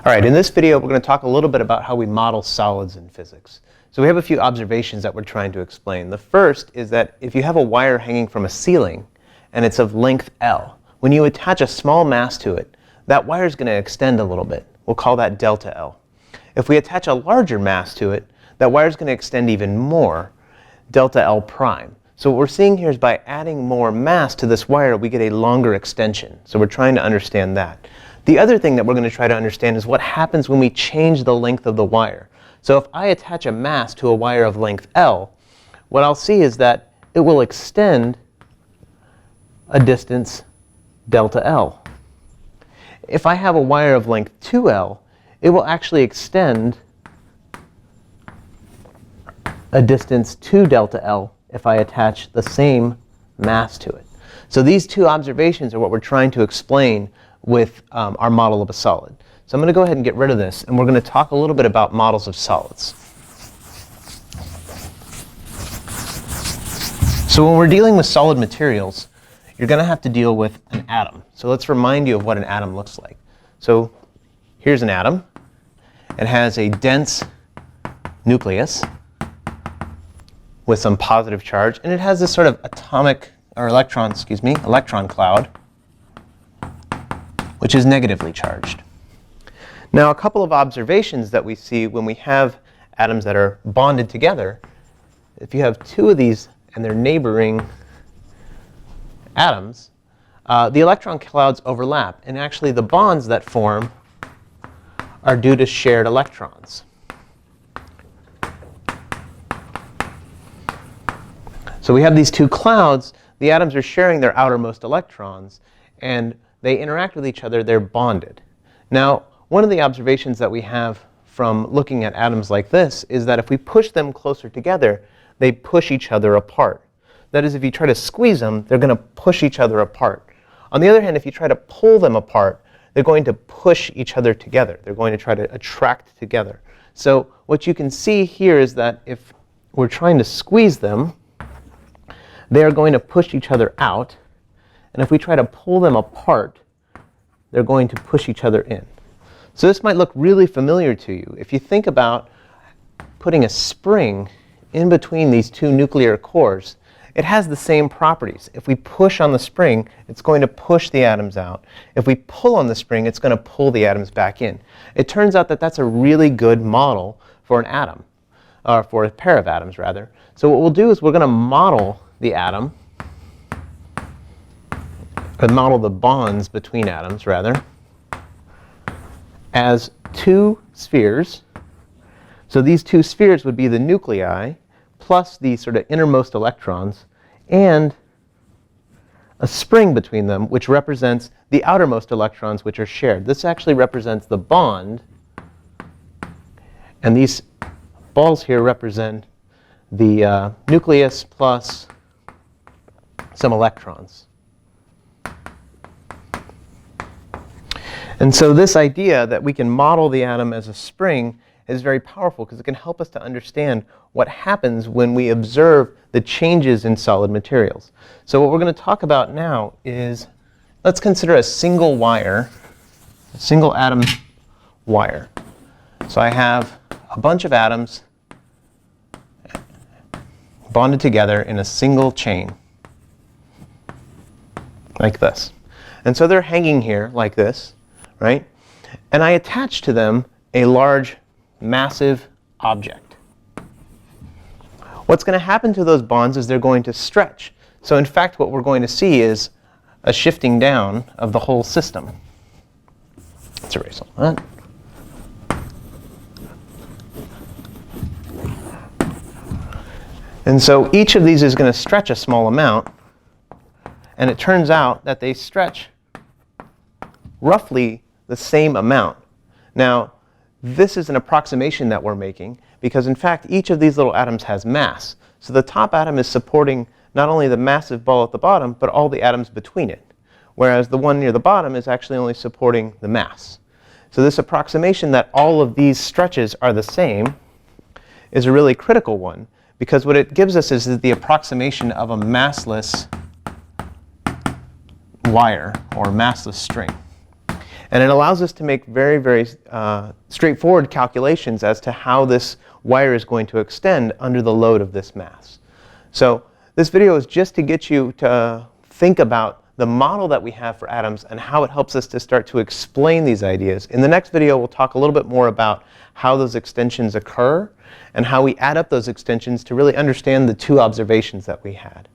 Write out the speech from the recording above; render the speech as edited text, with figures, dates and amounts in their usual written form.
All right, in this video we're going to talk a little bit about how we model solids in physics. So we have a few observations that we're trying to explain. The first is that if you have a wire hanging from a ceiling and it's of length L, when you attach a small mass to it, that wire is going to extend a little bit. We'll call that delta L. If we attach a larger mass to it, that wire is going to extend even more, delta L prime. So what we're seeing here is by adding more mass to this wire, we get a longer extension. So we're trying to understand that. The other thing that we're going to try to understand is what happens when we change the length of the wire. So if I attach a mass to a wire of length L, what I'll see is that it will extend a distance delta L. If I have a wire of length 2L, it will actually extend a distance 2 delta L if I attach the same mass to it. So these two observations are what we're trying to explain with our model of a solid. So I'm going to go ahead and get rid of this, and we're going to talk a little bit about models of solids. So when we're dealing with solid materials, you're going to have to deal with an atom. So let's remind you of what an atom looks like. So here's an atom. It has a dense nucleus with some positive charge, and it has this sort of electron cloud, which is negatively charged. Now, a couple of observations that we see when we have atoms that are bonded together. If you have two of these and they're neighboring atoms, the electron clouds overlap, and actually the bonds that form are due to shared electrons. So we have these two clouds. The atoms are sharing their outermost electrons, and they interact with each other. They're bonded. Now, one of the observations that we have from looking at atoms like this is that if we push them closer together, they push each other apart. That is, if you try to squeeze them, they're going to push each other apart. On the other hand, if you try to pull them apart, they're going to push each other together. They're going to try to attract together. So what you can see here is that if we're trying to squeeze them, they are going to push each other out. And if we try to pull them apart, they're going to push each other in. So this might look really familiar to you. If you think about putting a spring in between these two nuclear cores, it has the same properties. If we push on the spring, it's going to push the atoms out. If we pull on the spring, it's going to pull the atoms back in. It turns out that that's a really good model for an atom, or for a pair of atoms, rather. So what we'll do is we're going to model the atom, or model the bonds between atoms, rather, as two spheres. So these two spheres would be the nuclei plus the sort of innermost electrons, and a spring between them, which represents the outermost electrons, which are shared. This actually represents the bond, and these balls here represent the nucleus plus some electrons. And so this idea that we can model the atom as a spring is very powerful because it can help us to understand what happens when we observe the changes in solid materials. So what we're going to talk about now is, let's consider a single wire, a single atom wire. So I have a bunch of atoms bonded together in a single chain, like this. And so they're hanging here like this, right? And I attach to them a large, massive object. What's going to happen to those bonds is they're going to stretch. So in fact, what we're going to see is a shifting down of the whole system. Let's erase all that. And so each of these is going to stretch a small amount, and it turns out that they stretch roughly the same amount. Now, this is an approximation that we're making because, in fact, each of these little atoms has mass. So the top atom is supporting not only the massive ball at the bottom, but all the atoms between it, whereas the one near the bottom is actually only supporting the mass. So this approximation that all of these stretches are the same is a really critical one, because what it gives us is the approximation of a massless wire or massless string. And it allows us to make very, very straightforward calculations as to how this wire is going to extend under the load of this mass. So this video is just to get you to think about the model that we have for atoms and how it helps us to start to explain these ideas. In the next video, we'll talk a little bit more about how those extensions occur and how we add up those extensions to really understand the two observations that we had.